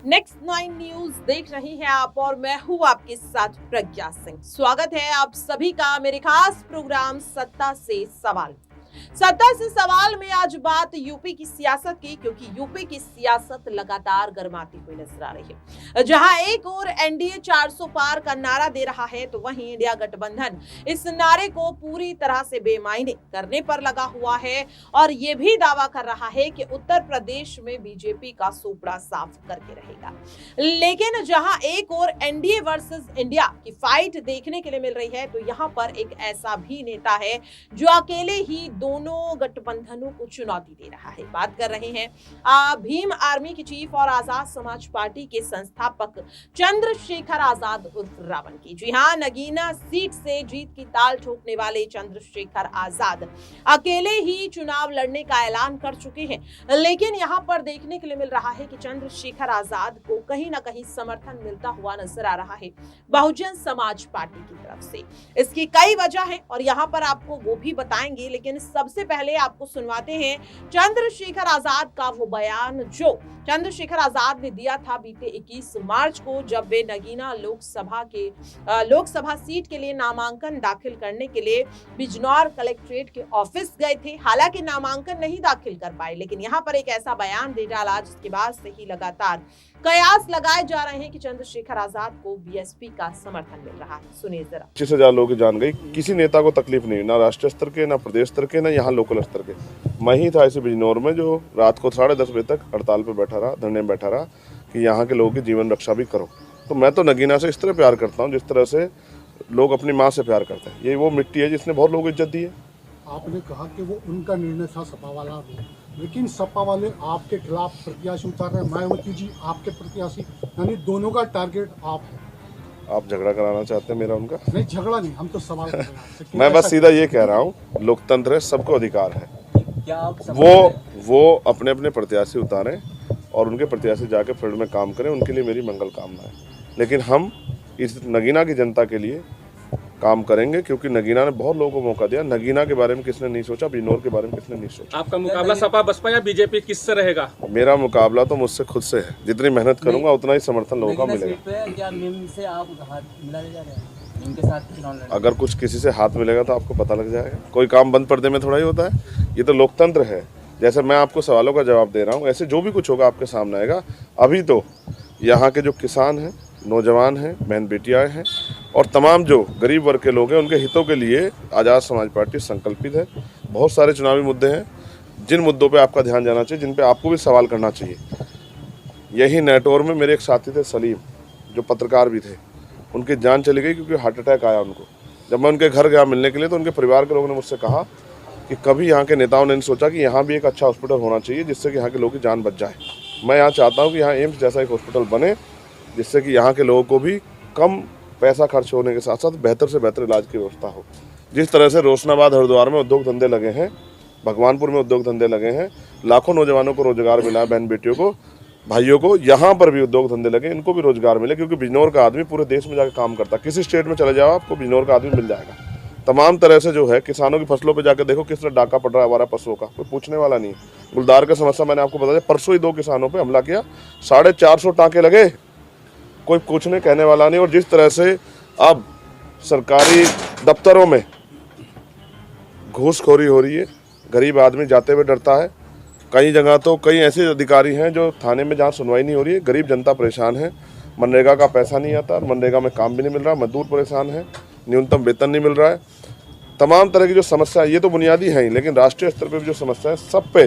Next 9 news देख रही हैं आप और मैं हूं आपके साथ प्रज्ञा सिंह। स्वागत है आप सभी का मेरे खास प्रोग्राम सत्ता से सवाल। सत्ता से सवाल में आज बात यूपी की सियासत की, क्योंकि यूपी की सियासत लगातार गर्माती हुई नजर आ रही है। जहां एक और एनडीए 400 पार का नारा दे रहा है, तो वहीं इंडिया गठबंधन इस नारे को पूरी तरह से बेमायने करने पर लगा हुआ है और ये भी दावा कर रहा है कि उत्तर प्रदेश में बीजेपी का सूपड़ा साफ करके रहेगा। लेकिन जहां एक और एनडीए वर्सेस इंडिया की फाइट देखने के लिए मिल रही है, तो यहां पर एक ऐसा भी नेता है जो अकेले ही दोनों गठबंधनों को चुनौती दे रहा है। बात कर रहे हैं भीम आर्मी के चीफ और आजाद समाज पार्टी के संस्थापक चंद्रशेखर आजाद उर्फ रावण की। जी हां, नगीना सीट से जीत की ताल ठोकने वाले चंद्रशेखर आजाद अकेले ही चुनाव लड़ने का ऐलान कर चुके हैं। लेकिन यहां पर देखने के लिए मिल रहा है कि चंद्रशेखर आजाद को कहीं ना कहीं समर्थन मिलता हुआ नजर आ रहा है बहुजन समाज पार्टी की तरफ से। इसकी कई वजह है और यहां पर आपको वो भी बताएंगे, लेकिन सबसे पहले आपको सुनवाते हैं चंद्रशेखर आजाद का वो बयान जो चंद्रशेखर आजाद ने दिया था बीते 21 मार्च को, जब वे नगीना लोकसभा सीट के लिए नामांकन दाखिल करने के लिए बिजनौर कलेक्ट्रेट के ऑफिस गए थे। हालांकि नामांकन नहीं दाखिल कर पाए, लेकिन यहाँ पर एक ऐसा बयान दे डाला जिसके बाद से ही लगातार कयास लगाए जा रहे हैं कि चंद्रशेखर आजाद को बीएसपी का समर्थन मिल रहा है। सुनिए जरा। 25,000 लोग जान गई, किसी नेता को तकलीफ नहीं, ना राष्ट्रीय स्तर के, ना प्रदेश स्तर के, ना यहाँ लोकल स्तर के। मैं ही था ऐसे बिजनौर में जो रात को 10:30 बजे तक हड़ताल पे बैठा रहा, धरने में बैठा रहा कि यहाँ के लोगों की जीवन रक्षा भी करो। तो मैं तो नगीना से इस तरह प्यार करता हूँ जिस तरह से लोग अपनी माँ से प्यार करते हैं। ये वो मिट्टी है जिसने बहुत लोगों को इज्जत दी है। आपने कहा कि वो उनका निर्णय था सपा वाला भी, लेकिन सपा वाले आपके खिलाफ प्रत्याशी उतार रहे हैं, मायावती जी आपके प्रत्याशी, यानी दोनों का टारगेट आप है। आप झगड़ा कराना चाहते हैं मेरा उनका? नहीं, झगड़ा नहीं, हम तो सवाल कर रहे हैं। मैं बस सीधा ये कह रहा हूँ, लोकतंत्र है, सबको अधिकार है। क्या आप वो अपने अपने प्रत्याशी उतारें और उनके प्रत्याशी जाके फील्ड में काम करें, उनके लिए मेरी मंगल कामना है। लेकिन हम इस नगीना की जनता के लिए काम करेंगे, क्योंकि नगीना ने बहुत लोगों को मौका दिया। नगीना के बारे में किसने नहीं सोचा, बिजनौर के बारे में किसने नहीं सोचा। आपका मुकाबला सपा बसपा या बीजेपी किससे रहेगा? मेरा मुकाबला तो मुझसे खुद से है। जितनी मेहनत करूंगा उतना ही समर्थन लोगों का मिलेगा। क्या मीम से आप हाथ मिलाने जा रहे हैं? मीम के साथ चुनाव लड़ने? अगर कुछ किसी से हाथ मिलेगा तो आपको पता लग जाएगा। कोई काम बंद पर्दे में थोड़ा ही होता है। ये तो लोकतंत्र है। जैसे मैं आपको सवालों का जवाब दे रहा हूँ, ऐसे जो भी कुछ होगा आपके सामने आएगा। अभी तो यहाँ के जो किसान हैं, नौजवान हैं, बहन बेटियाँ हैं और तमाम जो गरीब वर्ग के लोग हैं, उनके हितों के लिए आज़ाद समाज पार्टी संकल्पित है। बहुत सारे चुनावी मुद्दे हैं जिन मुद्दों पे आपका ध्यान जाना चाहिए, जिन पे आपको भी सवाल करना चाहिए। यही नेटवर्क में मेरे एक साथी थे सलीम, जो पत्रकार भी थे, उनकी जान चली गई क्योंकि हार्ट अटैक आया उनको। जब मैं उनके घर गया मिलने के लिए, तो उनके परिवार के लोगों ने मुझसे कहा कि कभी यहाँ के नेताओं ने नहीं सोचा कि यहाँ भी एक अच्छा हॉस्पिटल होना चाहिए जिससे कि यहाँ के लोगों की जान बच जाए। मैं यहाँ चाहता हूँ कि यहाँ एम्स जैसा एक हॉस्पिटल बने, जिससे कि यहाँ के लोगों को भी कम पैसा खर्च होने के साथ साथ बेहतर से बेहतर इलाज की व्यवस्था हो। जिस तरह से रोशनाबाद हरिद्वार में उद्योग धंधे लगे हैं, भगवानपुर में उद्योग धंधे लगे हैं, लाखों नौजवानों को रोजगार मिला, बहन बेटियों को, भाइयों को, यहाँ पर भी उद्योग धंधे लगे, इनको भी रोजगार मिले। क्योंकि बिजनौर का आदमी पूरे देश में जाकर काम करता है। किसी स्टेट में चले जाओ आपको बिजनौर का आदमी मिल जाएगा। तमाम तरह से जो है किसानों की फसलों पे जाकर देखो किस तरह डाका पड़ रहा है हमारा पशुओं का, कोई पूछने वाला नहीं। गुलदार का समस्या मैंने आपको बता दिया, परसों ही 2 किसानों पे हमला किया, 450 टाँके लगे, कोई पूछने कहने वाला नहीं। और जिस तरह से अब सरकारी दफ्तरों में घूसखोरी हो रही है, गरीब आदमी जाते हुए डरता है। कई जगह तो कई ऐसे अधिकारी हैं जो थाने में जहाँ सुनवाई नहीं हो रही है, गरीब जनता परेशान है। मनरेगा का पैसा नहीं आता, मनरेगा में काम भी नहीं मिल रहा, मजदूर परेशान है, न्यूनतम वेतन नहीं मिल रहा है। तमाम तरह की जो समस्या, ये तो बुनियादी है ही, लेकिन राष्ट्रीय स्तर पर भी जो समस्या है, सब पे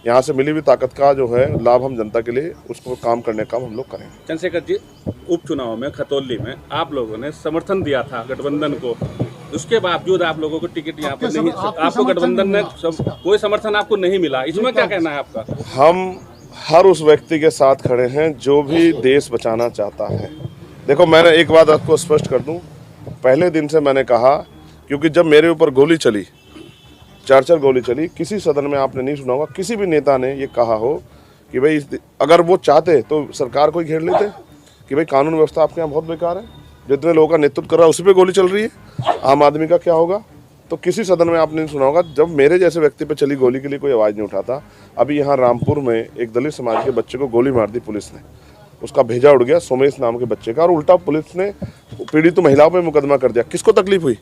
यहाँ से मिली हुई ताकत का जो है लाभ हम जनता के लिए उसको काम करने का हम लोग करें। चंद्रशेखर जी, उपचुनाव में खतौली में आप लोगों ने समर्थन दिया था गठबंधन को, उसके बावजूद आप लोगों को टिकट यहाँ पर नहीं, आपको गठबंधन ने कोई समर्थन आपको नहीं मिला, इसमें क्या कहना है आपका? हम हर उस व्यक्ति के साथ खड़े हैं जो भी देश बचाना चाहता है। देखो, मैंने एक बात आपको स्पष्ट कर दूं, पहले दिन से मैंने कहा, क्योंकि जब मेरे ऊपर गोली चली, 4 गोली चली, किसी सदन में आपने नहीं सुना होगा किसी भी नेता ने ये कहा हो कि भाई अगर वो चाहते तो सरकार को ही घेर लेते कि भाई कानून व्यवस्था आपके यहाँ बहुत बेकार है, जितने लोगों का नेतृत्व कर रहा है उसी पे गोली चल रही है, आम आदमी का क्या होगा। तो किसी सदन में आपने नहीं सुना होगा जब मेरे जैसे व्यक्ति पे चली गोली के लिए कोई आवाज़ नहीं उठाता। अभी यहाँ रामपुर में एक दलित समाज के बच्चे को गोली मार दी पुलिस ने, उसका भेजा उड़ गया सोमेश नाम के बच्चे का, और उल्टा पुलिस ने पीड़ित महिलाओं पे मुकदमा कर दिया। किसको तकलीफ हुई?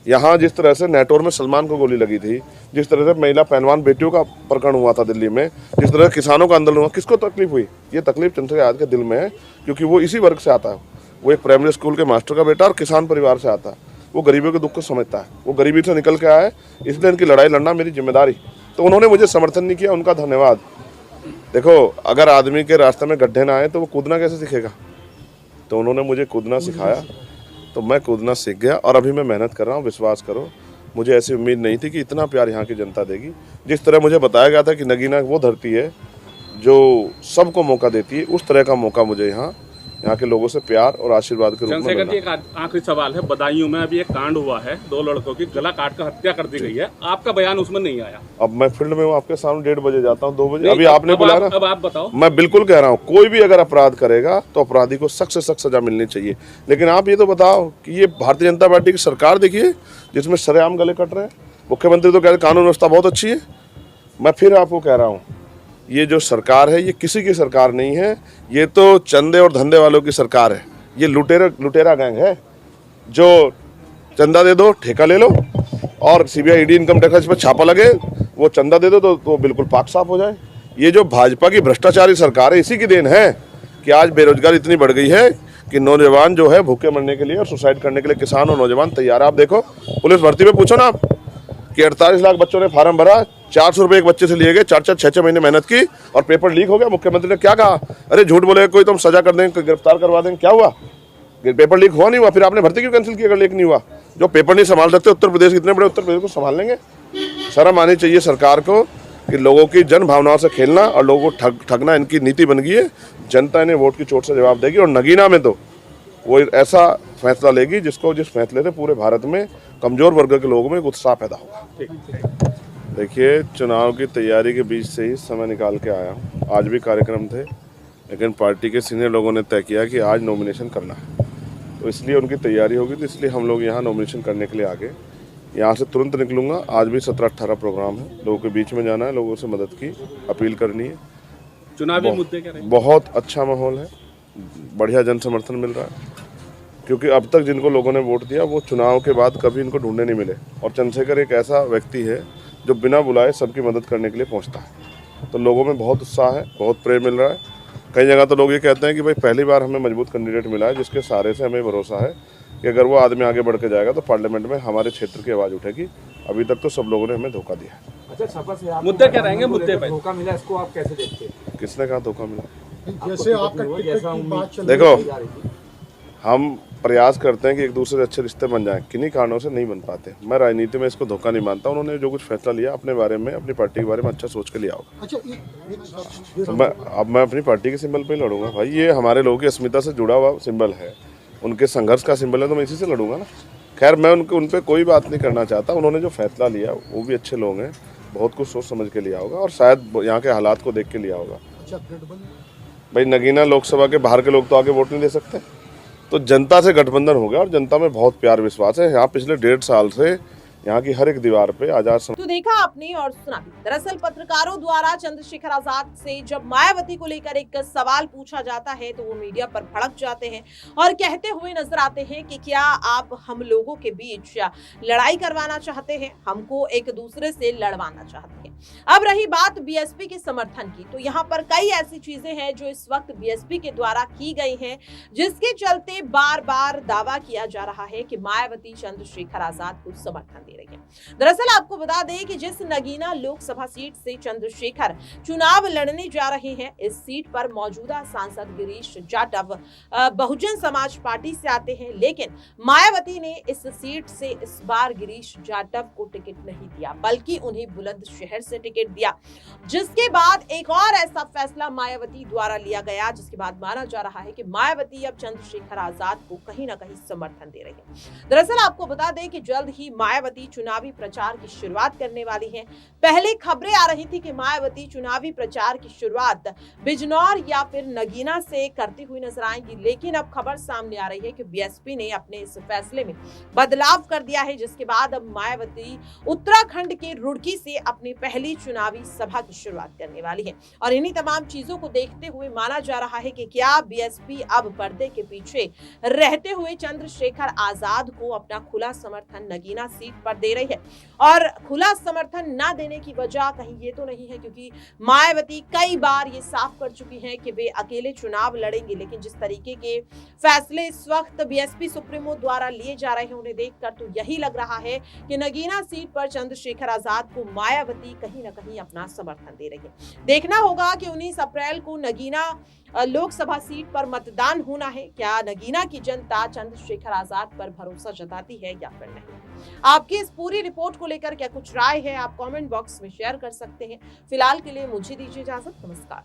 यहाँ जिस तरह से नेटोर में सलमान को गोली लगी थी, जिस तरह से महिला पहलवान बेटियों का प्रकरण हुआ था दिल्ली में, जिस तरह से किसानों का आंदोलन हुआ, किसको तकलीफ हुई? ये तकलीफ चंद्रशेखर आजाद के दिल में है, क्योंकि वो इसी वर्ग से आता है। वो एक प्राइमरी स्कूल के मास्टर का बेटा और किसान परिवार से आता है। वो गरीबों के दुख को समझता है, वो गरीबी से निकल के आया है, इसलिए इनकी लड़ाई लड़ना मेरी जिम्मेदारी। तो उन्होंने मुझे समर्थन नहीं किया, उनका धन्यवाद। देखो, अगर आदमी के रास्ते में गड्ढे ना आए तो वो कूदना कैसे सीखेगा? तो उन्होंने मुझे कूदना सिखाया, तो मैं कूदना सीख गया और अभी मैं मेहनत कर रहा हूँ। विश्वास करो, मुझे ऐसी उम्मीद नहीं थी कि इतना प्यार यहाँ की जनता देगी। जिस तरह मुझे बताया गया था कि नगीना वो धरती है जो सबको मौका देती है, उस तरह का मौका मुझे यहाँ के लोगों से प्यार और आशीर्वाद के रूप में चंद्रशेखर जी, मिला। एक आखिरी सवाल है। बदायूं में अभी एक कांड हुआ है, 2 लड़कों की गला काट कर हत्या कर दी गई है, आपका बयान उसमें नहीं आया। अब मैं फील्ड में हूँ, आपके सामने 1:30 बजे जाता हूँ, 2 बजे। नहीं, अभी आपने बुलाया ना, अब आप बताओ। मैं बिल्कुल कह रहा हूँ, कोई भी अगर अपराध करेगा तो अपराधी को सख्त से सख्त सजा मिलनी चाहिए। लेकिन आप ये तो बताओ कि ये भारतीय जनता पार्टी की सरकार देखिए, जिसमें सरेआम गले कट रहे हैं। मुख्यमंत्री तो कह रहे कानून व्यवस्था बहुत अच्छी है। मैं फिर आपको कह रहा हूँ, ये जो सरकार है ये किसी की सरकार नहीं है, ये तो चंदे और धंधे वालों की सरकार है। ये लुटेरा गैंग है जो चंदा दे दो, ठेका ले लो, और सीबीआई ईडी इनकम टैक्स पर छापा लगे, वो चंदा दे दो तो बिल्कुल पाक साफ हो जाए। ये जो भाजपा की भ्रष्टाचारी सरकार है, इसी की देन है कि आज बेरोजगारी इतनी बढ़ गई है कि नौजवान जो है भूखे मरने के लिए और सुसाइड करने के लिए किसान और नौजवान तैयार है। आप देखो, पुलिस भर्ती में पूछो ना आप कि 48 लाख बच्चों ने फार्म भरा, 400 रुपये एक बच्चे से लिए गए, 4-4, 6-6 महीने मेहनत की और पेपर लीक हो गया। मुख्यमंत्री ने क्या कहा? अरे झूठ बोलेगा कोई तो हम सजा कर देंगे, गिरफ्तार करवा देंगे। क्या हुआ? पेपर लीक हुआ नहीं हुआ, फिर आपने भर्ती क्यों कैंसिल की अगर लीक नहीं हुआ? जो पेपर नहीं संभाल सकते, उत्तर प्रदेश इतने बड़े उत्तर प्रदेश को संभाल लेंगे? शर्म आनी चाहिए सरकार को कि लोगों की जन भावनाओं से खेलना और लोगों को ठगना इनकी नीति बन गई है। जनता इन्हें वोट की चोट से जवाब देगी, और नगीना में तो वो ऐसा फैसला लेगी जिस फैसले से पूरे भारत में कमजोर वर्ग के लोगों में एक उत्साह पैदा होगा। देखिए, चुनाव की तैयारी के बीच से ही समय निकाल के आया हूँ। आज भी कार्यक्रम थे, लेकिन पार्टी के सीनियर लोगों ने तय किया कि आज नॉमिनेशन करना है, तो इसलिए उनकी तैयारी होगी, तो इसलिए हम लोग यहाँ नॉमिनेशन करने के लिए आ गए। यहाँ से तुरंत निकलूँगा। आज भी 17-18 प्रोग्राम है, लोगों के बीच में जाना है, लोगों से मदद की अपील करनी है। चुनावी मुद्दे क्या रहे? बहुत अच्छा माहौल है, बढ़िया जन समर्थन मिल रहा है, क्योंकि अब तक जिनको लोगों ने वोट दिया वो चुनाव के बाद कभी इनको ढूंढने नहीं मिले। और चंद्रशेखर एक ऐसा व्यक्ति है जो बिना बुलाए सबकी मदद करने के लिए पहुंचता है। तो लोगों में बहुत उत्साह है, बहुत प्रेम मिल रहा है। कई जगह तो लोग ये कहते हैं कि भाई पहली बार हमें मजबूत कैंडिडेट मिला है, जिसके सहारे से हमें भरोसा है कि अगर वो आदमी आगे बढ़ के जाएगा तो पार्लियामेंट में हमारे क्षेत्र की आवाज़ उठेगी। अभी तक तो सब लोगों ने हमें धोखा दिया है। अच्छा, सपा से आप मुद्दे क्या रहेंगे? मुद्दे पे धोखा मिला, इसको आप कैसे देखते हैं? किसने कहा धोखा मिला? जैसे आपका टिकट की बात चल देखो, रही है, हम प्रयास करते हैं कि एक दूसरे से अच्छे रिश्ते बन जाएं, किन्हीं कारणों से नहीं बन पाते। मैं राजनीति में इसको धोखा नहीं मानता। उन्होंने जो कुछ फैसला लिया अपने बारे में, अपनी पार्टी के बारे में अच्छा सोच के लिया होगा। अच्छा एक तो मैं अपनी पार्टी के सिंबल पे ही लड़ूंगा भाई। ये हमारे लोगों की अस्मिता से जुड़ा हुआ सिंबल है, उनके संघर्ष का सिंबल है, तो मैं इसी से लड़ूंगा ना। खैर, मैं उन पर कोई बात नहीं करना चाहता। उन्होंने जो फैसला लिया वो भी अच्छे लोग हैं, बहुत कुछ सोच समझ के लिया होगा और शायद यहाँ के हालात को देख के लिया होगा। अच्छा गठबंधन भाई, नगीना लोकसभा के बाहर के लोग तो आगे वोट नहीं दे सकते, तो जनता से गठबंधन हो गया और जनता में बहुत प्यार विश्वास है। यहाँ पिछले 1.5 साल से यहाँ की हर एक दीवार पे आजाद तो देखा आपने और सुना भी। दरअसल पत्रकारों द्वारा चंद्रशेखर आजाद से जब मायावती को लेकर एक सवाल पूछा जाता है तो वो मीडिया पर भड़क जाते हैं और कहते हुए नजर आते हैं कि क्या आप हम लोगों के बीच लड़ाई करवाना चाहते हैं, हमको एक दूसरे से लड़वाना चाहते हैं। अब रही बात बीएसपी के समर्थन की, तो यहाँ पर कई ऐसी चीजें हैं जो इस वक्त बीएसपी के द्वारा की गई हैं, जिसके चलते बार बार दावा किया जा रहा है कि मायावती चंद्रशेखर आजाद को समर्थन दे रही है। दरअसल आपको बता दें कि जिस नगीना लोकसभा सीट से चंद्रशेखर चुनाव लड़ने जा रहे हैं, इस सीट पर मौजूदा सांसद गिरीश जाटव बहुजन समाज पार्टी से आते हैं, लेकिन मायावती ने इस सीट से इस बार गिरीश जाटव को टिकट नहीं दिया, बल्कि उन्हें बुलंदशहर से टिकट दिया। जिसके बाद एक और ऐसा फैसला मायावती द्वारा लिया गया, जिसके बाद माना जा रहा है कि मायावती अब चंद्रशेखर आजाद को कहीं ना कहीं समर्थन दे रही है। दरअसल आपको बता दें कि जल्द ही मायावती मायावती चुनावी प्रचार की शुरुआत करने वाली हैं। पहले खबरें आ रही थी कि मायावती चुनावी प्रचार की शुरुआत बिजनौर या फिर नगीना से करती हुई नजर आएंगी, लेकिन अब खबर सामने आ रही है कि बीएसपी ने अपने इस फैसले में बदलाव कर दिया है, जिसके बाद अब मायावती उत्तराखंड के रुड़की से अपनी पहली चुनावी सभा की शुरुआत करने वाली है। और इन्हीं तमाम चीजों को देखते हुए माना जा रहा है कि क्या बीएसपी अब पर्दे के पीछे रहते हुए चंद्रशेखर आजाद को अपना खुला समर्थन नगीना सीट पर दे रही है। और खुला समर्थन ना देने की वजह कहीं ये तो नहीं है, क्योंकि मायावती कई बार ये साफ कर चुकी हैं कि वे अकेले चुनाव लड़ेंगे, लेकिन जिस तरीके के फैसले इस वक्त बीएसपी सुप्रीमो द्वारा लिए जा रहे हैं उन्हें देखकर तो यही लग रहा है कि नगीना सीट पर चंद्रशेखर आजाद को मायावती कहीं ना कहीं अपना समर्थन दे रही है। देखना होगा कि 19 अप्रैल को नगीना लोकसभा सीट पर मतदान होना है। क्या नगीना की जनता चंद्रशेखर आजाद पर भरोसा जताती है या फिर नहीं? आपकी इस पूरी रिपोर्ट को लेकर क्या कुछ राय है, आप कमेंट बॉक्स में शेयर कर सकते हैं। फिलहाल के लिए मुझे दीजिए इजाजत। नमस्कार।